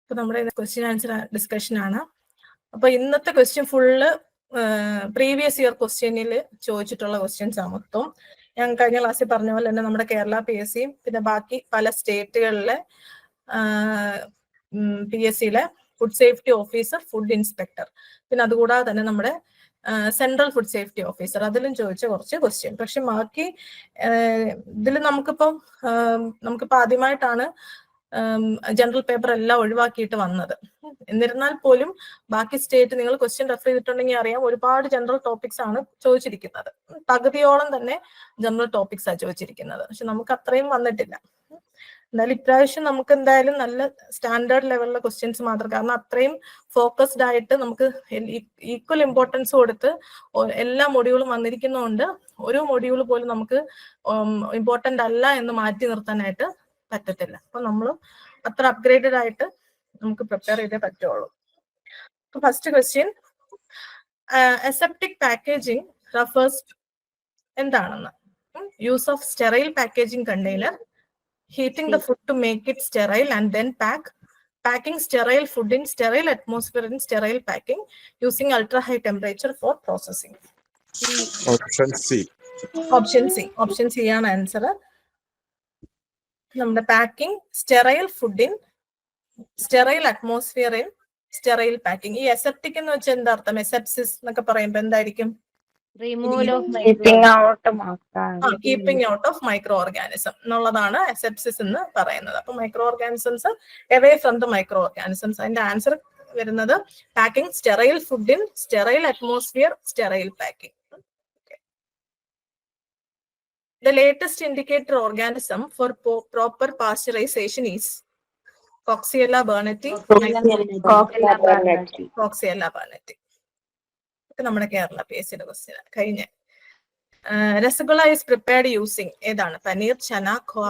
ഇപ്പൊ നമ്മുടെ question answer discussion ആണ്. അപ്പൊ ഇന്നത്തെ ക്വസ്റ്റ്യൻ ഫുള്ള് പ്രീവിയസ് ഇയർ ക്വസ്റ്റ്യനിൽ ചോദിച്ചിട്ടുള്ള ക്വസ്റ്റ്യൻസ് ആണ് മൊത്തം. ഞാൻ കഴിഞ്ഞ ക്ലാസ്സിൽ പറഞ്ഞ പോലെ തന്നെ നമ്മുടെ കേരള PSC പിന്നെ ബാക്കി പല സ്റ്റേറ്റുകളിലെ PSCയിലെ food safety officer, food inspector, പിന്നെ അതുകൂടാതെ തന്നെ നമ്മുടെ സെൻട്രൽ ഫുഡ് സേഫ്റ്റി ഓഫീസർ, അതിലും ചോദിച്ച കുറച്ച് ക്വസ്റ്റ്യൻ. പക്ഷെ ബാക്കി ഇതിൽ നമുക്കിപ്പോൾ ആദ്യമായിട്ടാണ് ജനറൽ പേപ്പർ എല്ലാം ഒഴിവാക്കിയിട്ട് വന്നത്. എന്നിരുന്നാൽ പോലും ബാക്കി സ്റ്റേറ്റ് നിങ്ങൾ ക്വസ്റ്റ്യൻ റെഫർ ചെയ്തിട്ടുണ്ടെങ്കിൽ അറിയാം, ഒരുപാട് ജനറൽ ടോപ്പിക്സ് ആണ് ചോദിച്ചിരിക്കുന്നത്. പകുതിയോളം തന്നെ ജനറൽ ടോപ്പിക്സ് ആണ് ചോദിച്ചിരിക്കുന്നത്. പക്ഷെ നമുക്ക് അത്രയും വന്നിട്ടില്ല. എന്തായാലും ഇപ്രാവശ്യം നമുക്ക് എന്തായാലും നല്ല സ്റ്റാൻഡേർഡ് ലെവലിലെ ക്വസ്റ്റ്യൻസ് മാത്രം, കാരണം അത്രയും ഫോക്കസ്ഡ് ആയിട്ട് നമുക്ക് ഈക്വൽ ഇമ്പോർട്ടൻസ് കൊടുത്ത് എല്ലാ മൊഡ്യൂളും വന്നിരിക്കുന്നതുകൊണ്ട് ഒരു മൊഡ്യൂൾ പോലും നമുക്ക് ഇമ്പോർട്ടൻ്റ് അല്ല എന്ന് മാറ്റി നിർത്താനായിട്ട് പറ്റത്തില്ല. അപ്പൊ നമ്മൾ അത്ര അപ്ഗ്രേഡഡ് ആയിട്ട് നമുക്ക് പ്രിപ്പയർ ചെയ്തേ പറ്റുള്ളൂ. First question, aseptic packaging refers എന്താണെന്ന്. Use of sterile packaging container, heating the food to make it sterile and then packing sterile food in sterile atmosphere in sterile packing using ultra high temperature for processing. Option C. Option C ആണ് answer. നമ്മുടെ packing sterile food in sterile atmosphere in sterile packing. ഈ aseptic എന്ന് വെച്ചാൽ എന്താ അർത്ഥം? എസെപ്സിസ് എന്നൊക്കെ പറയുമ്പോൾ എന്തായിരിക്കും? Keeping out of micro organism എന്നുള്ളതാണ് അസെപ്സിസ് എന്ന് പറയുന്നത്. അപ്പൊ micro organisms away from the micro organisms. അതിന്റെ ആൻസർ വരുന്നത് packing sterile food in sterile atmosphere sterile packing. The latest indicator organism for proper pasteurization is Coxiella burnetii. Coxiella burnetii. നമ്മുടെ Kerala PSCയുടെ question കഴിഞ്ഞ. Rasgulla is prepared using ഏതാണ്? Paneer, chana, khoa,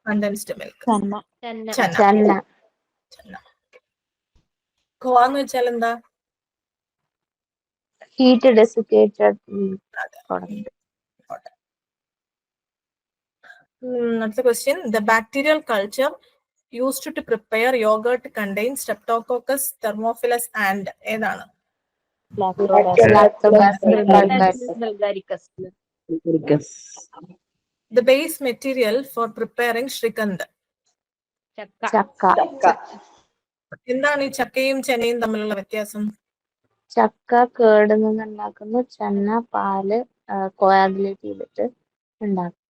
condensed milk. Khoa എന്ന് വെച്ചാൽ എന്താ? Heat desiccated. അടുത്ത question, the bacterial culture used to prepare yoghurt contain streptococcus, thermophilus and ഏതാണ്? The base material for preparing Shrikand. എന്താണ് ഈ ചക്കയും ചെനയും തമ്മിലുള്ള വ്യത്യാസം? ചക്ക കേട് നിന്നുണ്ടാക്കുന്നു, ചെന്ന പാല് കോയാഗുലേറ്റ് ചെയ്തിട്ട് ഉണ്ടാക്കും.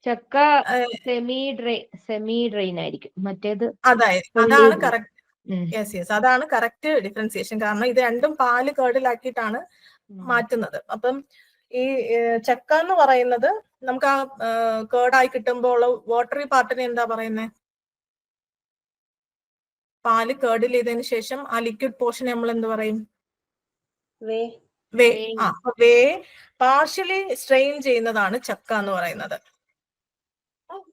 ചക്ക സെമി ഡ്രെയിൻ ആയിരിക്കും, മറ്റേത് അതാണ് കറക്റ്റ്. യെസ്, അതാണ് കറക്റ്റ് ഡിഫറൻസിയേഷൻ. കാരണം ഇത് രണ്ടും പാല് കേടിലാക്കിയിട്ടാണ് മാറ്റുന്നത്. അപ്പം ഈ ചക്ക എന്ന് പറയുന്നത് നമുക്ക് ആ കേടായി കിട്ടുമ്പോൾ വാട്ടറി പാർട്ടിനെ എന്താ പറയുന്നത്? പാല് കേർഡിൽ ചെയ്തതിനു ശേഷം ആ ലിക്വിഡ് പോർഷൻ നമ്മൾ എന്ത് പറയും? വേ പാർഷ്യലി സ്ട്രെയിൻ ചെയ്യുന്നതാണ് ചക്ക എന്ന് പറയുന്നത്.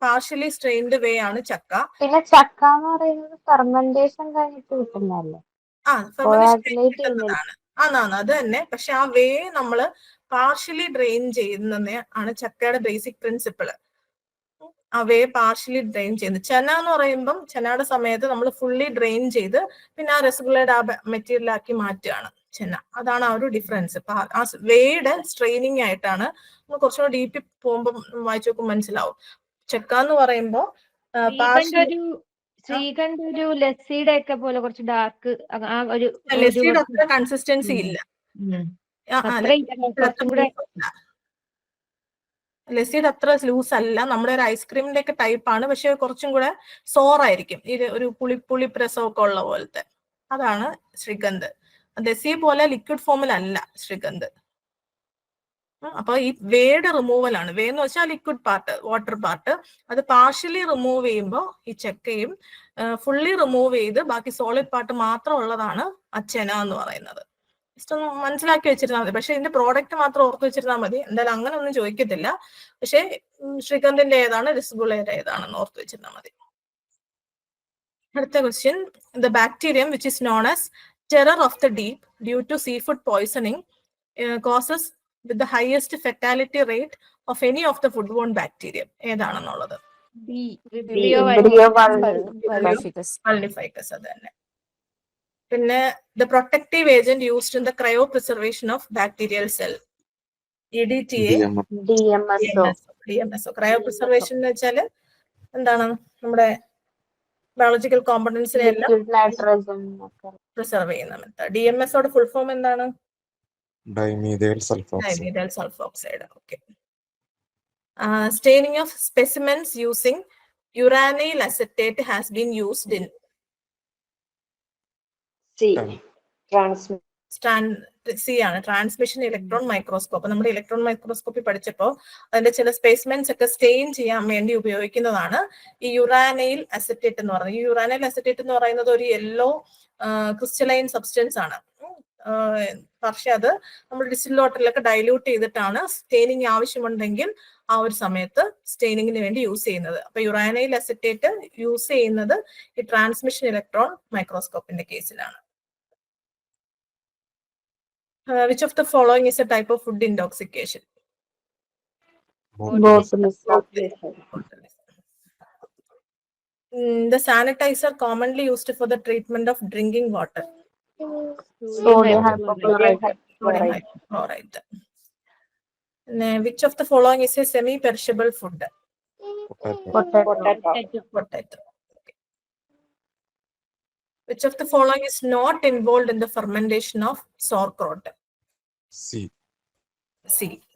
പാർഷ്യലി സ്ട്രെയിൻഡ് വേ ആണ് ചക്ക. പിന്നെ ചക്ക എന്ന് പറയുന്നത് ഫെർമെന്റേഷൻ കഴിഞ്ഞിട്ട് കിട്ടുന്നതല്ലേ? അത് തന്നെ. പക്ഷെ ആ വേ നമ്മള് പാർഷ്യലി ഡ്രെയിൻ ചെയ്യുന്ന ആണ് ചക്കയുടെ ബേസിക് പ്രിൻസിപ്പിള്. ആ വേ പാർഷ്യലി ഡ്രെയിൻ ചെയ്യുന്നത്. ചെന എന്ന് പറയുമ്പം ചെനയുടെ സമയത്ത് നമ്മൾ ഫുള്ളി ഡ്രെയിൻ ചെയ്ത് പിന്നെ ആ രസഗുളയുടെ ആ മെറ്റീരിയൽ ആക്കി മാറ്റുകയാണ് ചെന. അതാണ് ആ ഒരു ഡിഫറൻസ്. ആ വേയുടെ സ്ട്രെയിനിങ് ആയിട്ടാണ് നമ്മൾ കുറച്ചുകൂടെ ഡീപ്പിൽ പോകുമ്പോൾ വായിച്ചു നോക്കുമ്പോൾ മനസ്സിലാവും. ചക്ക എന്ന് പറയുമ്പോ ശ്രീകണ്ഠ ഒരു ലസ്സിയുടെ ഒക്കെ പോലെ കുറച്ച് ഡാർക്ക്, ലസ്സിയുടെ അത്ര കൺസിസ്റ്റൻസി ഇല്ല. ലസ്സിയുടെ അത്ര ലൂസ് അല്ല, നമ്മുടെ ഒരു ഐസ്ക്രീമിന്റെ ഒക്കെ ടൈപ്പ് ആണ്. പക്ഷെ കുറച്ചും കൂടെ സോറായിരിക്കും, ഇത് ഒരു പുളിപ്പ് രസമൊക്കെ ഉള്ള പോലത്തെ. അതാണ് ശ്രീഗന്ധ്. ലസ്സി പോലെ ലിക്വിഡ് ഫോമിലല്ല ശ്രീഗന്ധ്. അപ്പൊ ഈ വേയുടെ റിമൂവൽ ആണ്. വേ എന്ന് വെച്ചാൽ ലിക്വിഡ് പാർട്ട്, വാട്ടർ പാർട്ട്. അത് പാർഷ്യലി റിമൂവ് ചെയ്യുമ്പോൾ ഈ ചക്കയും ഫുള്ളി റിമൂവ് ചെയ്ത് ബാക്കി സോളിഡ് പാർട്ട് മാത്രം ഉള്ളതാണ് അച്ചന എന്ന് പറയുന്നത്. ജസ്റ്റ് ഒന്ന് മനസ്സിലാക്കി വെച്ചിരുന്നാൽ മതി. പക്ഷെ ഇതിന്റെ പ്രോഡക്റ്റ് മാത്രം ഓർത്ത് വെച്ചിരുന്നാൽ മതി. എന്തായാലും അങ്ങനെ ഒന്നും ചോദിക്കത്തില്ല. പക്ഷെ ശ്രീകന്ധിന്റെ ഏതാണ്, രസഗുളയുടെ ഏതാണെന്ന് ഓർത്ത് വെച്ചിരുന്നാൽ മതി. അടുത്ത question, the bacterium which is known as terror of the deep due to seafood poisoning causes with the highest fatality rate of any of the foodborne bacteria ഏതാണെന്നുള്ളത്. Vibrio vulnificus അത് തന്നെ. പിന്നെ the protective agent used in the cryo preservation of bacterial cell, EDTA, DMSO. Cryo preservation എന്ന് വെച്ചാൽ എന്താണ്? നമ്മുടെ biological കോമ്പണൻസിനെ എല്ലാം preserve ചെയ്യുന്ന method. DMSOയുടെ full form എന്താണ്? Dimethyl sulfoxide. Dimethyl sulfoxide. Okay. Staining of specimens using uranyl acetate has been used in transmission electron microscope. നമ്മുടെ electron microscopy പഠിച്ചപ്പോൾ അതിന്റെ ചില സ്പെസിമെൻസ് ഒക്കെ സ്റ്റെയിൻ ചെയ്യാൻ വേണ്ടി ഉപയോഗിക്കുന്നതാണ് ഈ യുറാനൈൽ അസറ്റേറ്റ് എന്ന് പറയുന്നത്. ഈ യുറാനൈൽ അസറ്റേറ്റ് എന്ന് പറയുന്നത് ഒരു യെല്ലോ ക്രിസ്റ്റലൈൻ സബ്സ്റ്റൻസ് ആണ്. പക്ഷെ അത് നമ്മൾ ഡിസ്റ്റിൽ വാട്ടറിലൊക്കെ ഡൈല്യൂട്ട് ചെയ്തിട്ടാണ് സ്റ്റെയിനിങ് ആവശ്യമുണ്ടെങ്കിൽ ആ ഒരു സമയത്ത് സ്റ്റെയിനിങ്ങിന് വേണ്ടി യൂസ് ചെയ്യുന്നത്. അപ്പൊ യുറാനൈൽ അസറ്റേറ്റ് യൂസ് ചെയ്യുന്നത് ഈ ട്രാൻസ്മിഷൻ ഇലക്ട്രോൺ മൈക്രോസ്കോപ്പിന്റെ കേസിലാണ്. Which of the following is a type of food intoxication? The sanitizer commonly used for the treatment of drinking water. Sodium hypochlorite. Which of the following is a semi-perishable food? Potato. Which of the following is not involved in the fermentation of sauerkraut? C.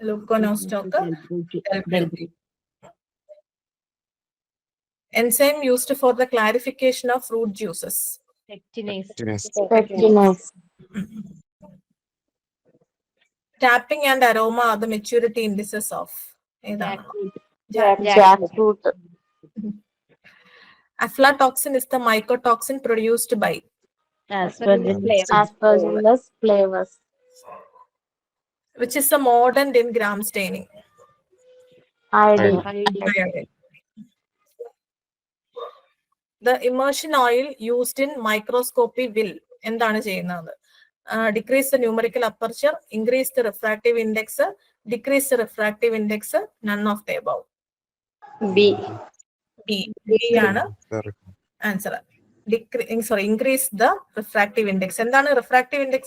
Leuconostoc. Enzyme used for the clarification of fruit juices. Pectinase. Tapping and aroma are the maturity indices of Jackfruit. Aflatoxin is the mycotoxin produced by Aspergillus flavus. which is a mordant in gram staining? Iodine. The immersion oil used in microscopy will എന്താണ് ചെയ്യുന്നത്? Decrease the numerical aperture, increase the refractive index, decrease the refractive index, none of the above. B ആണ് answer. increase the refractive index. എന്താണ് refractive index?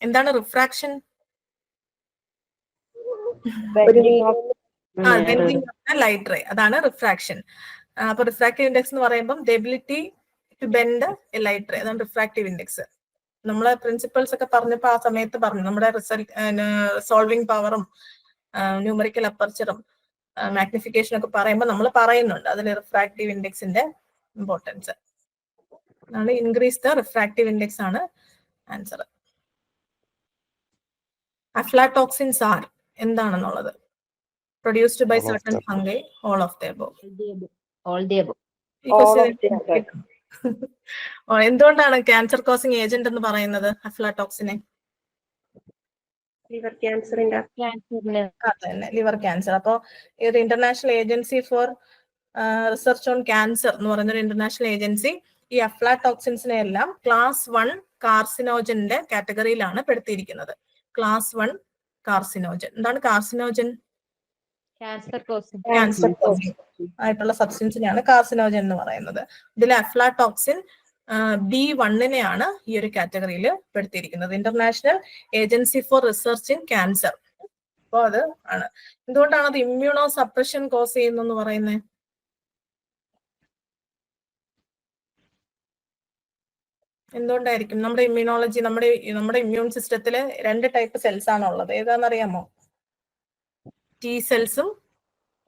എന്താണ് refraction? Light ray, അതാണ് refraction. അപ്പൊ refractive index എന്ന് പറയുമ്പോൾ ability to bend a light ray, അതാണ് refractive index. നമ്മളെ principles ഒക്കെ പറഞ്ഞപ്പോ ആ സമയത്ത് പറഞ്ഞു നമ്മുടെ സോൾവിങ് പവറും ന്യൂമറിക്കൽ അപ്പർച്ചറും മാഗ്നിഫിക്കേഷൻ ഒക്കെ പറയുമ്പോൾ നമ്മൾ പറയുന്നുണ്ട് അതിൽ റിഫ്രാക്റ്റീവ് ഇൻഡെക്സിന്റെ ഇമ്പോർട്ടൻസ്. അതാണ് ഇൻക്രീസ് ദ റിഫ്രാക്റ്റീവ് ഇൻഡെക്സ് ആണ് ആൻസർ. Aflatoxins are എന്താണെന്നുള്ളത്? Produced by certain fungi, all of the above. എന്തുകൊണ്ടാണ് ക്യാൻസർ കോസിംഗ് ഏജന്റ് എന്ന് പറയുന്നത് അഫ്ലാടോക്സിനെ? ലിവർ ക്യാൻസറിന്റെ ലിവർ ക്യാൻസർ. അപ്പോൾ ഇത് international agency for research on cancer എന്ന് പറയുന്ന ഒരു ഇന്റർനാഷണൽ ഏജൻസി ഈ അഫ്ലാടോക്സിൻസിനെ എല്ലാം ക്ലാസ് 1 കാർസിനോജന്റെ കാറ്റഗറിയിലാണ് പെടുത്തിയിരിക്കുന്നത്. Class 1 carcinogen. എന്താണ് കാർസിനോജൻ? ക്യാൻസർ കോസിംഗ് ആയിട്ടുള്ള സബ്സ്റ്റൻസിനെയാണ് കാർസിനോജൻ എന്ന് പറയുന്നത്. ഇതിൽ അഫ്ലാടോക്സിൻ B1-നെയാണ് ഈ ഒരു കാറ്റഗറിയിൽ പെടുത്തിയിരിക്കുന്നത്. International agency for research in cancer. അപ്പൊ അത് ആണ്. എന്തുകൊണ്ടാണ് അത് ഇമ്മ്യൂണോ സപ്രഷൻ കോസ് ചെയ്യുന്നു പറയുന്നത്? എന്തുകൊണ്ടായിരിക്കും? നമ്മുടെ ഇമ്മ്യൂണോളജി, നമ്മുടെ ഇമ്മ്യൂൺ സിസ്റ്റത്തില് 2 ടൈപ്പ് സെൽസ് ആണ് ഉള്ളത്. ഏതാണെന്നറിയാമോ? ടി സെൽസും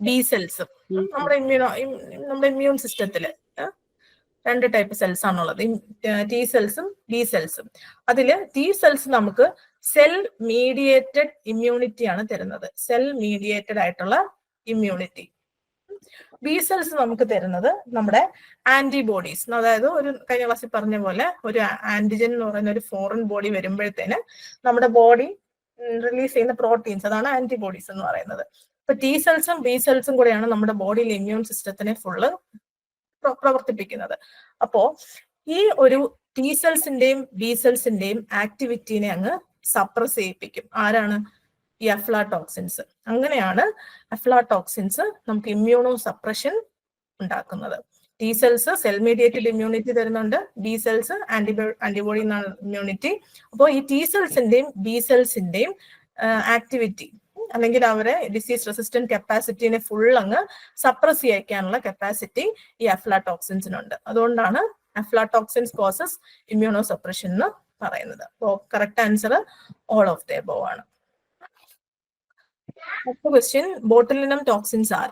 ബി സെൽസും. നമ്മുടെ ഇമ്മ്യൂൺ സിസ്റ്റത്തില് 2 ടൈപ്പ് സെൽസ് ആണുള്ളത്, ടി സെൽസും ബി സെൽസും. അതില് ടി സെൽസ് നമുക്ക് സെൽ മീഡിയേറ്റഡ് ഇമ്മ്യൂണിറ്റി ആണ് തരുന്നത്, സെൽ മീഡിയേറ്റഡ് ആയിട്ടുള്ള ഇമ്മ്യൂണിറ്റി. ബി സെൽസ് നമുക്ക് തരുന്നത് നമ്മുടെ ആന്റിബോഡീസ്. അതായത് ഒരു കഴിഞ്ഞ ക്ലാസ്സിൽ പറഞ്ഞ പോലെ ഒരു ആന്റിജൻ എന്ന് പറയുന്ന ഒരു ഫോറിൻ ബോഡി വരുമ്പോഴത്തേന് നമ്മുടെ ബോഡി റിലീസ് ചെയ്യുന്ന പ്രോട്ടീൻസ്, അതാണ് ആന്റിബോഡീസ് എന്ന് പറയുന്നത്. ഇപ്പൊ ടി സെൽസും ബി സെൽസും കൂടെയാണ് നമ്മുടെ ബോഡിയിൽ ഇമ്മ്യൂൺ സിസ്റ്റത്തിനെ ഫുള്ള് പ്രവർത്തിപ്പിക്കുന്നത്. അപ്പോ ഈ ഒരു ടി സെൽസിന്റെയും ബി സെൽസിന്റെയും ആക്ടിവിറ്റീനെ അങ്ങ് സപ്രസ് ചെയ്യിപ്പിക്കും. ആരാണ്? ഈ അഫ്ലാടോക്സിൻസ്. അങ്ങനെയാണ് അഫ്ലാടോക്സിൻസ് നമുക്ക് ഇമ്മ്യൂണോ സപ്രഷൻ ഉണ്ടാക്കുന്നത്. T cells cell mediated immunity തരുന്നുണ്ട്, ബി സെൽസ് ആന്റിബോഡി ഇമ്മ്യൂണിറ്റി. അപ്പോൾ ഈ ടി സെൽസിന്റെയും ബി സെൽസിന്റെയും ആക്ടിവിറ്റി അല്ലെങ്കിൽ അവരെ ഡിസീസ് റെസിസ്റ്റന്റ് കപ്പാസിറ്റിനെ ഫുൾ അങ്ങ് സപ്രസ് ചെയ്യിക്കാനുള്ള കപ്പാസിറ്റി ഈ അഫ്ലാടോക്സിൻസിനുണ്ട്. അതുകൊണ്ടാണ് അഫ്ലാടോക്സിൻസ് കോസസ് ഇമ്മ്യൂണോ സപ്രഷൻ എന്ന് പറയുന്നത്. അപ്പോൾ correct answer all of the above ആണ്. അടുത്ത question, botulinum toxins are.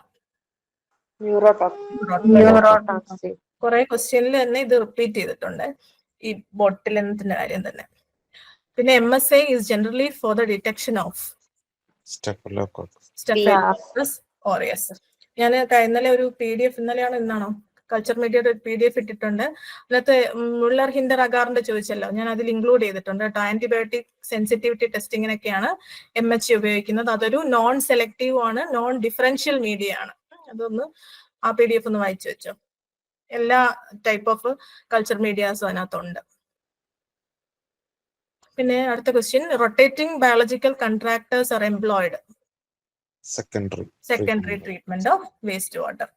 Neurotoxin. കുറെ ക്വസ്റ്റ്യനിൽ തന്നെ ഇത് റിപ്പീറ്റ് ചെയ്തിട്ടുണ്ട്, ഈ ബോട്ടുലിനത്തിന്റെ കാര്യം തന്നെ. പിന്നെ MSA is generally for the detection of Staphylococcus aureus. ഞാൻ ഇന്നലെ ഒരു PDF, ഇന്നാണോ കൾച്ചർ മീഡിയയുടെ ഒരു PDF ഇട്ടിട്ടുണ്ട്. അതിനകത്ത് മുള്ളർ ഹിൻഡർ അഗാറിന്റെ ചോദിച്ചല്ലോ, ഞാൻ അതിൽ ഇൻക്ലൂഡ് ചെയ്തിട്ടുണ്ട് കേട്ടോ. ആന്റിബയോട്ടിക് സെൻസിറ്റിവിറ്റി ടെസ്റ്റിങ്ങിനൊക്കെയാണ് MHA ഉപയോഗിക്കുന്നത്. അതൊരു നോൺ സെലക്റ്റീവ് ആണ്, നോൺ ഡിഫറൻഷ്യൽ മീഡിയ ആണ്. അതൊന്ന് ആ PDF ഒന്ന് വായിച്ചു വെച്ചോ. എല്ലാ ടൈപ്പ് ഓഫ് കൾച്ചർ മീഡിയാസും അതിനകത്തുണ്ട്. പിന്നെ അടുത്ത question, rotating biological contractors are employed. Secondary treatment of waste water.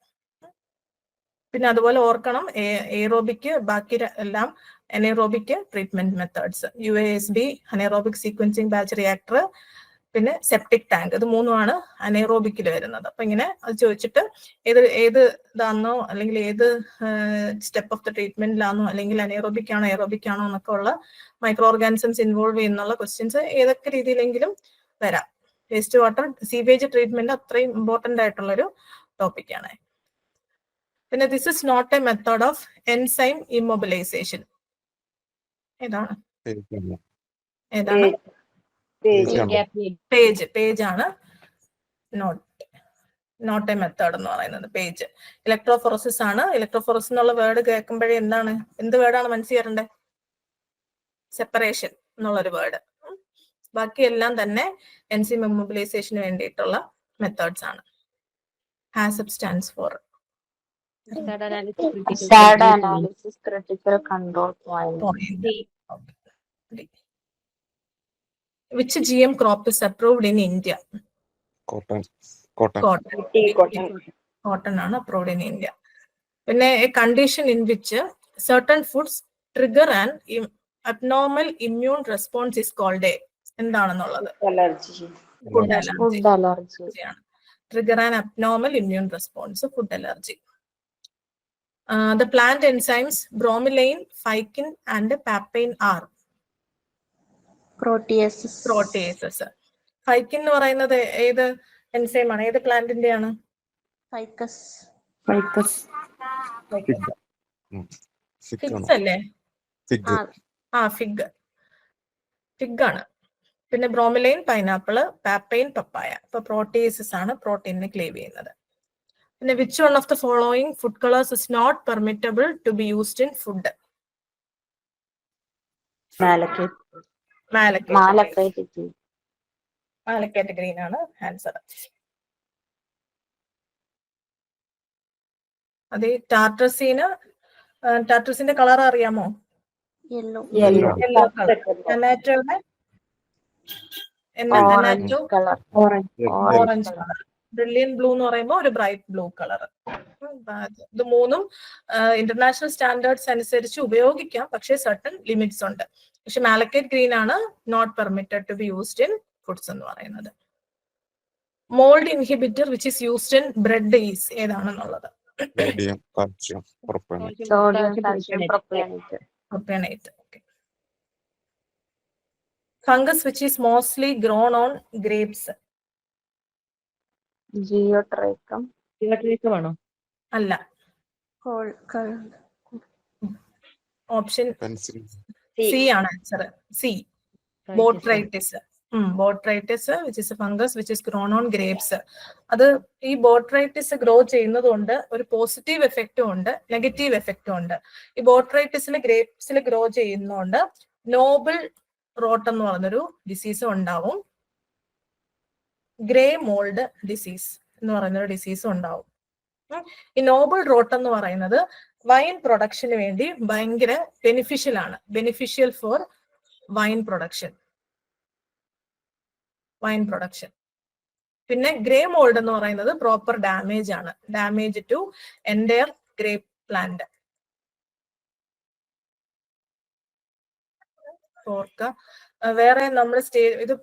പിന്നെ അതുപോലെ ഓർക്കണം, എയറോബിക് ബാക്കി എല്ലാം anaerobic treatment methods. UASB anaerobic sequencing batch reactor, പിന്നെ സെപ്റ്റിക് ടാങ്ക്. ഇത് മൂന്നുമാണ് അനേറോബിക്കിൽ വരുന്നത്. അപ്പൊ ഇങ്ങനെ അത് ചോദിച്ചിട്ട് ഏത് ഇതാണോ അല്ലെങ്കിൽ ഏത് സ്റ്റെപ്പ് ഓഫ് ദ ട്രീറ്റ്മെന്റിലാണോ അല്ലെങ്കിൽ അനേറോബിക് ആണോ എയറോബിക് ആണോ എന്നൊക്കെ ഉള്ള മൈക്രോ ഓർഗാനിസംസ് ഇൻവോൾവ് ചെയ്യുന്നുള്ള ക്വസ്റ്റ്യൻസ് ഏതൊക്കെ രീതിയിലെങ്കിലും വരാം. വേസ്റ്റ് വാട്ടർ സീവേജ് ട്രീറ്റ്മെന്റ് അത്രയും ഇമ്പോർട്ടന്റ് ആയിട്ടുള്ളൊരു ടോപ്പിക്കാണ്. പിന്നെ this is not a method of enzyme immobilization. ഏതാണ് പേജ് ആണ് നോട്ട് എ മെത്തേഡ് എന്ന് പറയുന്നത്. പേജ് ഇലക്ട്രോഫോറസിസ് ആണ്. ഇലക്ട്രോഫോറസിസ് എന്നുള്ള വേർഡ് കേൾക്കുമ്പോഴേ എന്ത് വേർഡാണ് മനസ്സിലാറണ്ടേ? സെപ്പറേഷൻ എന്നുള്ളൊരു വേർഡ്. ബാക്കിയെല്ലാം തന്നെ എൻസൈം ഇമ്മൊബിലൈസേഷന് വേണ്ടിയിട്ടുള്ള മെത്തേഡ്സ് ആണ്. HACCP stands for Hazard analysis critical control point. Which GM crop is approved in India? Cotton ആണ് approved in India. പിന്നെ a condition in which certain foods trigger an abnormal immune response is called a എന്താണെന്നുള്ളത്? Food allergy. Trigger an abnormal immune response, food allergy. The plant enzymes bromelain, fican and papain are proteases. ഫൈക്കിൻ എന്ന് പറയുന്നത് ഏത് enzyme ആണ്? ഏത് പ്ലാന്റിന്റെ ആണ്? Figs അല്ലേ? Fig ആണ്. പിന്നെ ബ്രോമിലൈൻ പൈനാപ്പിള്, പാപ്പൈൻ പപ്പായ. അപ്പൊ പ്രോട്ടീസസ് ആണ് പ്രോട്ടീനെ ക്ലീവ് ചെയ്യുന്നത്. പിന്നെ which one of the following food colours is not permittable to be used in food? Malachite green ആണ് ആൻസർ. അത് ടാർട്ടസിന്റെ കളർ അറിയാമോ? Yellow colour. Orange colour. Brilliant blue എന്ന് പറയുമ്പോൾ ഒരു ബ്രൈറ്റ് ബ്ലൂ കളർ. ഇത് മൂന്നും ഇന്റർനാഷണൽ സ്റ്റാൻഡേർഡ്സ് അനുസരിച്ച് ഉപയോഗിക്കാം, പക്ഷേ സർട്ടൻ ലിമിറ്റ്സ് ഉണ്ട്. പക്ഷെ മാലക്കേറ്റ് ഗ്രീൻ ആണ് not permitted to be used in foods എന്ന് പറയുന്നത്. Mould inhibitor which is used in bread is ഏതാണെന്നുള്ളത്? propionate. Okay. Fungus which is mostly grown on grapes? Geotrichum. ആണോ? അല്ല. ഓപ്ഷൻ സി ആണ് answer. C, botrytis. Botrytis which is a fungus which is grown on grapes. അത് ഈ botrytis grow ചെയ്യുന്നത് കൊണ്ട് ഒരു positive എഫക്റ്റും ഉണ്ട്, നെഗറ്റീവ് എഫക്റ്റും ഉണ്ട്. ഈ ബോട്രൈറ്റിസിൽ ഗ്രേപ്സിൽ ഗ്രോ ചെയ്യുന്നതുകൊണ്ട് നോബിൾ റോട്ട് എന്ന് പറഞ്ഞൊരു ഡിസീസും ഉണ്ടാവും, ഗ്രേ മോൾഡ് ഡിസീസ് എന്ന് പറയുന്നൊരു ഡിസീസും ഉണ്ടാവും. ഈ നോബിൾ റോട്ട് എന്ന് പറയുന്നത് വൈൻ പ്രൊഡക്ഷന് വേണ്ടി ഭയങ്കര ബെനിഫിഷ്യൽ ആണ്, beneficial for wine production. Wine production. പിന്നെ ഗ്രേ മോൾഡ് എന്ന് പറയുന്നത് പ്രോപ്പർ ഡാമേജ് ആണ്, damage to entire grape plant. ഓർക്കുക, വേറെ നമ്മുടെ ഇത്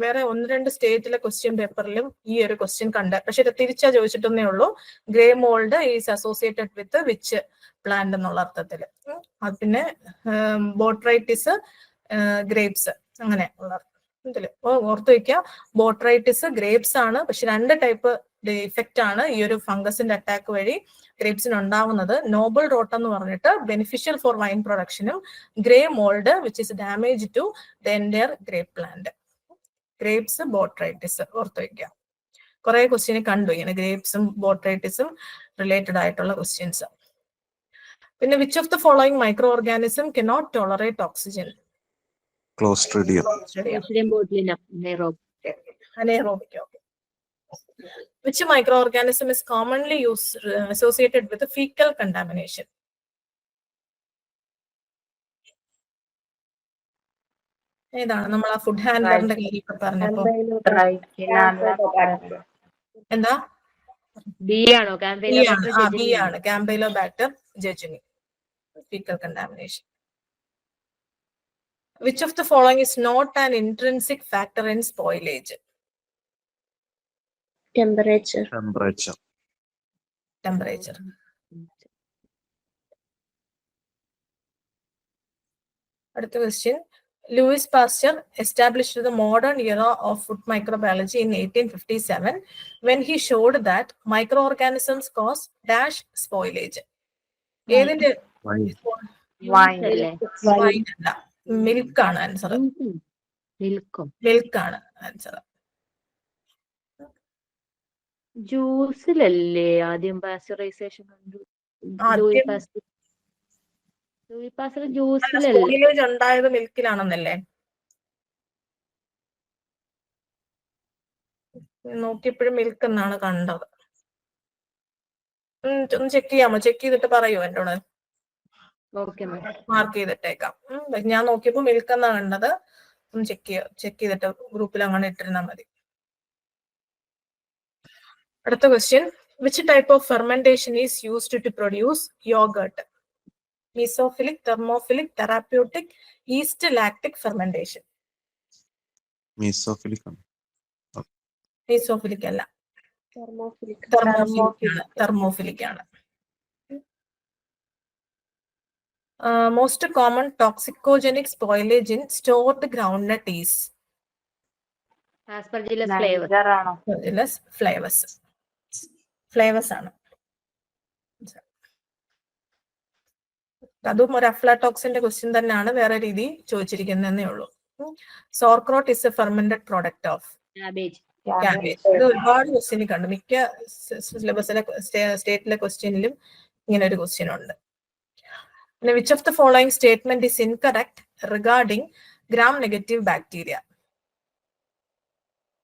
വേറെ 1-2 സ്റ്റേറ്റിലെ ക്വസ്റ്റ്യൻ പേപ്പറിലും ഈ ഒരു ക്വസ്റ്റ്യൻ കണ്ട്, പക്ഷെ ഇത് തിരിച്ചാ ചോദിച്ചിട്ടേ ഉള്ളൂ. Grey mould is associated with which plant എന്നുള്ള അർത്ഥത്തിൽ. അത് പിന്നെ ബോട്രൈറ്റിസ്, ഗ്രേപ്സ്, അങ്ങനെ ഉള്ള ഇതില് ഓർത്ത് വയ്ക്കുക. ബോട്രൈറ്റിസ് ഗ്രേപ്സ് ആണ്, പക്ഷെ 2 ടൈപ്പ് ഇഫക്റ്റ് ആണ് ഈ ഒരു ഫംഗസിന്റെ അറ്റാക്ക് വഴി ഗ്രേപ്സിന് ഉണ്ടാവുന്നത്. നോബിൾ റോട്ട് എന്ന് പറഞ്ഞിട്ട് ബെനിഫിഷ്യൽ ഫോർ വൈൻ പ്രൊഡക്ഷനും, grey mould which is damage to the entire grape plant. Grapes, botrytis ഓർത്ത് വയ്ക്കുക. കുറെ ക്വസ്റ്റ്യൻ കണ്ടു ഇങ്ങനെ ഗ്രേപ്സും ബോട്രൈറ്റിസും റിലേറ്റഡ് ആയിട്ടുള്ള ക്വസ്റ്റ്യൻസ്. പിന്നെ which of the following micro organism cannot tolerate oxygen? Clostridium. Clostridium botulinum, anaerobic. Which microorganism is commonly associated with the fecal contamination? ഏതാണ്? നമ്മൾ ആ ഫുഡ് ഹാൻഡ്ലറിന്റെ കാര്യമൊക്കെ പറഞ്ഞപ്പോ എന്താ? ബി ആണോ? ബി ആണ്, campylobacter jejuni. Faecal contamination. Which of the following is not an intrinsic factor in spoilage? Temperature. അടുത്ത question. Louis Pasteur established the modern era of food microbiology in 1857 when he showed that microorganisms cause dash spoilage. ഏതിന്റെ? Milk ആണ് answer. Milk ആണ് answer. ജ്യൂസിലല്ലേ ആദ്യം pasteurisation കണ്ടു? ജ്യൂസിലല്ലേ spoilage ഉണ്ടായത് മിൽക്കിലാണെന്നല്ലേ നോക്കിയപ്പോഴും milk എന്നാണ് കണ്ടത്. ഒന്ന് ചെക്ക് ചെയ്യാമോ? ചെക്ക് ചെയ്തിട്ട് പറയൂ എന്നോട്. മാർക്ക് ചെയ്തിട്ടേക്കാം. ഞാൻ നോക്കിയപ്പോ മിൽക്ക് എന്നാ കണ്ടത്. ഒന്ന് ചെക്ക് ചെയ്തിട്ട് ഗ്രൂപ്പിൽ അങ്ങനെ ഇട്ടിരുന്നാൽ മതി. അടുത്ത question. Which type of fermentation is used to produce yoghurt? Mesophilic, thermophilic, therapeutic, yeast lactic fermentation. Mesophilic അല്ല, thermophilic ആണ്. Most common toxicogenic spoilage in stored groundnut is? Aspergillus flavus. Flavus ആണ്. അതും ഒരു അഫ്ലാടോക്സിന്റെ ക്വസ്റ്റ്യൻ തന്നെയാണ്, വേറെ രീതി ചോദിച്ചിരിക്കുന്നതേ ഉള്ളൂ. Sauerkraut is A fermented product of cabbage. ഇത് ഒരുപാട് ക്വസ്റ്റ്യൻ കണ്ടു, മിക്ക സിലബസിലെ സ്റ്റേറ്റിലെ ക്വസ്റ്റ്യനിലും ഇങ്ങനെ ഒരു ക്വസ്റ്റ്യൻ ഉണ്ട്. പിന്നെ which of the following statement is incorrect regarding gram negative bacteria?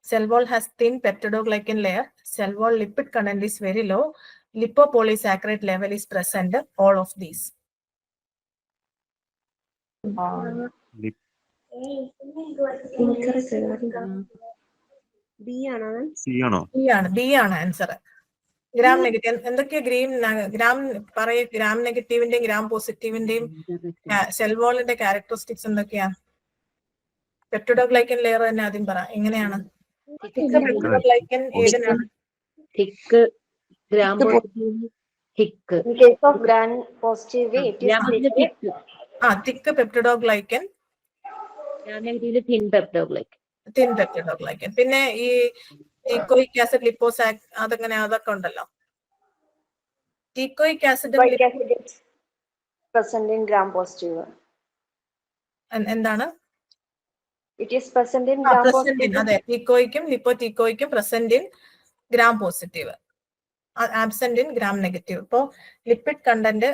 Cell wall has thin peptidoglycan layer. Cell wall lipid content is very low. Lipopolysaccharide level is present. All of these. B ആണ് answer. Gram negative എന്തൊക്കെയാ? Gram നെഗറ്റീവിന്റെയും gram പോസിറ്റീവിന്റെയും cell വാളിന്റെ characteristics എന്തൊക്കെയാ? Peptidoglycan layer തന്നെ ആദ്യം പറ. എങ്ങനെയാണ്? Peptidoglycan ഏതിനാണ്? തിക്ക് peptidoglycan, thin peptidoglycan. പിന്നെ ഈ ടീക്കോയിക് ആസിഡ്, ലിപ്പോസാക്, അതൊക്കെ ഉണ്ടല്ലോ. ടീക്കോയിക് ആസിഡ് എന്താണ്? അതെ, ടീക്കോയിക്കും ലിപ്പോടീക്കോയിക്കും present in gram positive, absent in gram negative. ഇപ്പോ ലിപ്പിഡ് കണ്ടന്റ്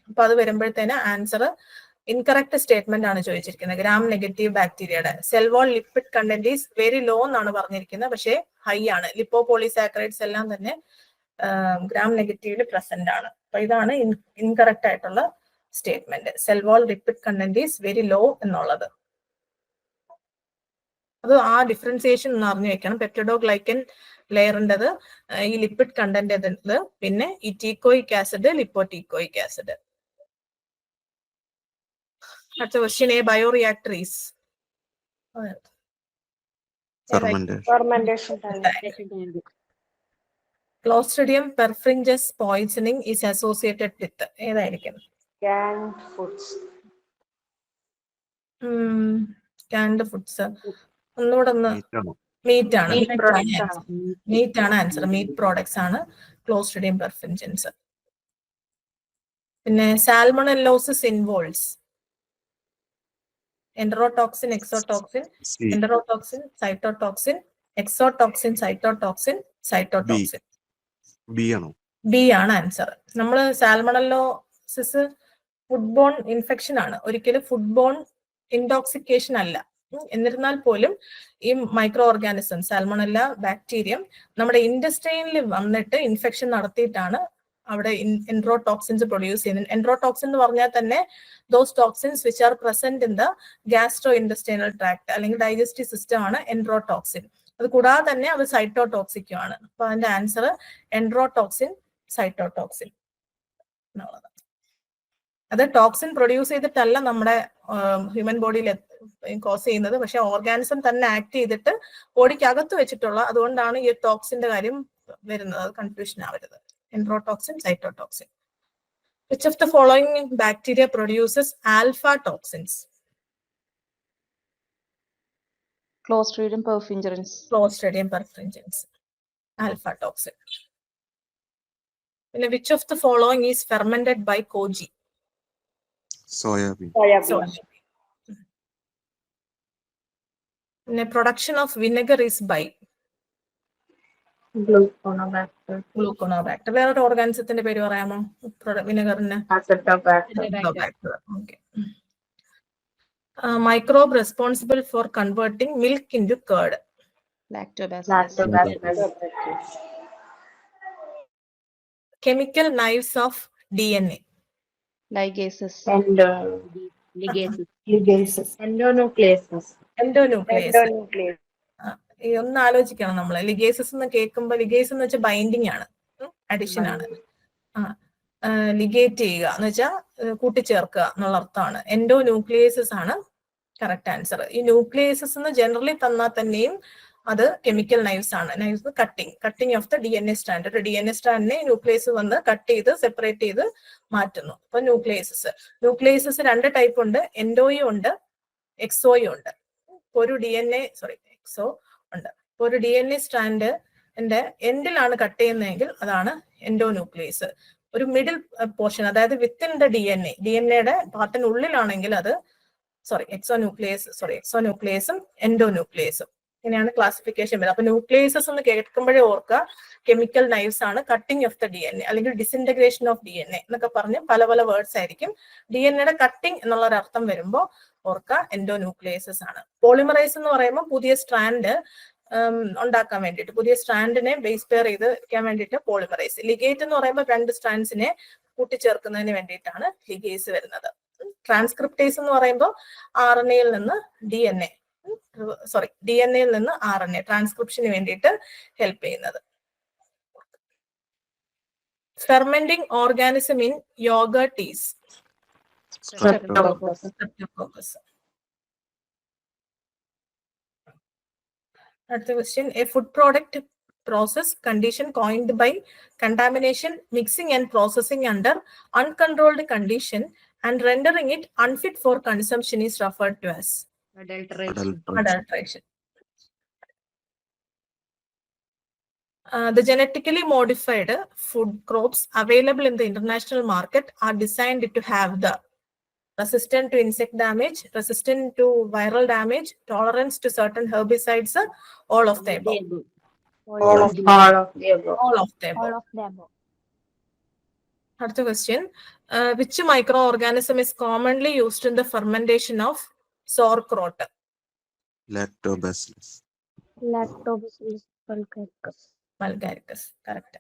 അപ്പൊ അത് വരുമ്പോഴത്തേന് ആൻസർ ഇൻകറക്റ്റ് സ്റ്റേറ്റ്മെന്റ് ആണ് ചോദിച്ചിരിക്കുന്നത്. ഗ്രാം നെഗറ്റീവ് ബാക്ടീരിയയുടെ cell wall lipid content is very low എന്നാണ് പറഞ്ഞിരിക്കുന്നത്, പക്ഷേ ഹൈ ആണ്. ലിപ്പോപോളിസാക്കറൈഡ്സ് എല്ലാം തന്നെ ഗ്രാം നെഗറ്റീവില് പ്രസന്റ് ആണ്. അപ്പൊ ഇതാണ് ഇൻകറക്റ്റ് ആയിട്ടുള്ള statement. Cell wall lipid content is very low എന്നുള്ളത്. അത് ആ ഡിഫറൻസിയേഷൻ എന്ന് അറിഞ്ഞു വെക്കണം. പെപ്റ്റിഡോഗ്ലൈക്കൻ ലെയറിൻ്റെത്, ഈ ലിപ്പിഡ് കണ്ടന്റ്, പിന്നെ ഈ ടീക്കോയിക് ആസിഡ്, ലിപ്പോടീക്കോയിക് ആസിഡ്. അടുത്ത question, A bioreactor is Fermentation. Clostridium perfringens poisoning is associated with ഏതായിരിക്കും? Canned foods. Canned foods. ഒന്നുകൂടെ ഒന്ന്. മീറ്റ് ആണ്. മീറ്റ് ആണ് ആൻസർ. മീറ്റ് പ്രോഡക്ട്സ് ആണ് ക്ലോസ്ട്രിഡിയം പെർഫിൻജൻസ്. പിന്നെ salmonellosis involves enterotoxin, exotoxin, enterotoxin, cytotoxin, exotoxin, cytotoxin, cytotoxin. B ആണ് answer. നമ്മൾ salmonellosis food bone infection ആണ്, ഒരിക്കലും ഫുഡ് ബോൺ ഇൻടോക്സിക്കേഷൻ അല്ല. എന്നിരുന്നാൽ പോലും ഈ മൈക്രോ ഓർഗാനിസം സാൽമണല്ല ബാക്ടീരിയം നമ്മുടെ ഇൻഡസ്ട്രിയിൽ വന്നിട്ട് ഇൻഫെക്ഷൻ നടത്തിയിട്ടാണ് അവിടെ എൻട്രോടോക്സിൻസ് പ്രൊഡ്യൂസ് ചെയ്യുന്നത്. എൻട്രോടോക്സിൻ എന്ന് പറഞ്ഞാൽ തന്നെ those toxins which are present in the gastro industrial tract അല്ലെങ്കിൽ ഡൈജസ്റ്റീവ് സിസ്റ്റം ആണ് എൻട്രോടോക്സിൻ. അത് കൂടാതെ തന്നെ അത് സൈറ്റോടോക്സിക്കും ആണ്. അപ്പൊ അതിന്റെ ആൻസർ എൻട്രോടോക്സിൻ, സൈറ്റോടോക്സിൻ എന്നുള്ളത്. അത് ടോക്സിൻ പ്രൊഡ്യൂസ് ചെയ്തിട്ടല്ല നമ്മുടെ ഹ്യൂമൻ ബോഡിയിൽ കോസ് ചെയ്യുന്നത്, പക്ഷെ ഓർഗാനിസം തന്നെ ആക്ട് ചെയ്തിട്ട് ബോഡിക്ക് അകത്ത് വെച്ചിട്ടുള്ള, അതുകൊണ്ടാണ് ഈ ടോക്സിന്റെ കാര്യം വരുന്നത്. അത് കൺഫ്യൂഷൻ ആവരുത്. Enterotoxin, cytotoxin. Which of the following bacteria produces alpha toxins? Clostridium perfringens. Clostridium perfringens. Alpha toxin. And which of the following is fermented by koji? Soya bean. And the production of vinegar is by ഗ്ലൂക്കോണോബാക്ടർ. വേറൊരു ഓർഗാനിസത്തിന്റെ പേര് പറയാമോ വിനെഗറിന്? Microbe responsible for converting milk into curd. Chemical knives of DNA. Ligases. Endonucleases. ഈ ഒന്ന് ആലോചിക്കണം നമ്മള്. Ligases എന്ന് കേൾക്കുമ്പോൾ, ലിഗേസ് എന്ന് വെച്ചാൽ ബൈൻഡിങ് ആണ്, അഡിഷൻ ആണ്. ലിഗേറ്റ് ചെയ്യുക എന്ന് വെച്ചാൽ കൂട്ടിച്ചേർക്കുക എന്നുള്ള അർത്ഥമാണ്. എൻഡോന്യൂക്ലിയേസസ് ആണ് കറക്റ്റ് ആൻസർ. ഈ ന്യൂക്ലിയേസസ് എന്ന് ജനറലി തന്നാൽ തന്നെയും അത് കെമിക്കൽ നൈവ്സ് ആണ്. Knives cutting of the DNA strand. DNA സ്ട്രാൻഡിനെ ന്യൂക്ലിയസ് വന്ന് കട്ട് ചെയ്ത് സെപ്പറേറ്റ് ചെയ്ത് മാറ്റുന്നു. അപ്പൊ ന്യൂക്ലിയേസസ് രണ്ട് ടൈപ്പ് ഉണ്ട്. എൻഡോയും ഉണ്ട്, എക്സോയും ഉണ്ട്. ഒരു എക്സോ ഉണ്ട്. ഒരു DNA സ്ട്രാൻഡിന്റെ എൻഡിലാണ് കട്ട് ചെയ്യുന്നതെങ്കിൽ അതാണ് എൻഡോന്യൂക്ലിയസ്. ഒരു മിഡിൽ പോർഷൻ, അതായത് വിത്തിൻ ദ DNAയുടെ പാർട്ടിനുള്ളിലാണെങ്കിൽ അത് എക്സോന്യൂക്ലിയസും എൻഡോന്യൂക്ലിയസും. ഇങ്ങനെയാണ് ക്ലാസിഫിക്കേഷൻ വരുന്നത്. അപ്പൊ ന്യൂക്ലിയസസ് എന്ന് കേൾക്കുമ്പോഴേ ഓർക്കുക കെമിക്കൽ നൈവ്സ് ആണ്, കട്ടിങ് ഓഫ് ദ DNA അല്ലെങ്കിൽ ഡിസിൻറ്റഗ്രേഷൻ ഓഫ് DNA എന്നൊക്കെ പറഞ്ഞ് പല പല വേർഡ്സ് ആയിരിക്കും. DNAയുടെ കട്ടിങ് എന്നുള്ള ഒരു അർത്ഥം വരുമ്പോൾ ഓർക്കുക എൻഡോന്യൂക്ലിയസസ് ആണ്. പോളിമറൈസ് എന്ന് പറയുമ്പോൾ പുതിയ സ്ട്രാൻഡ് ഉണ്ടാക്കാൻ വേണ്ടിയിട്ട്, പുതിയ സ്ട്രാൻഡിനെ ബേസ് പെയർ ചെയ്ത് വെക്കാൻ വേണ്ടിയിട്ട് പോളിമറൈസ്. ലിഗേറ്റ് എന്ന് പറയുമ്പോൾ രണ്ട് സ്ട്രാൻഡ്സിനെ കൂട്ടിച്ചേർക്കുന്നതിന് വേണ്ടിയിട്ടാണ് ലിഗേസ് വരുന്നത്. ട്രാൻസ്ക്രിപ്റ്റേസ് എന്ന് പറയുമ്പോൾ RNAയിൽ നിന്ന് DNAയിൽ നിന്ന് RNA ട്രാൻസ്ക്രിപ്ഷന് വേണ്ടിയിട്ട് ഹെൽപ്പ് ചെയ്യുന്നത്. Fermenting organism in yoghurt is Streptococcus. அடுத்த question, a food product process condition coined by contamination, mixing and processing under uncontrolled condition and rendering it unfit for consumption is referred to as adulteration. The genetically modified food crops available in the international market are designed to have the resistant to insect damage, resistant to viral damage, tolerance to certain herbicides, all of the above. All of the above. அடுத்த question, which microorganism is commonly used in the fermentation of sauerkraut? Lactobacillus. Lactobacillus bulgaricus. Bulgaricus, correct.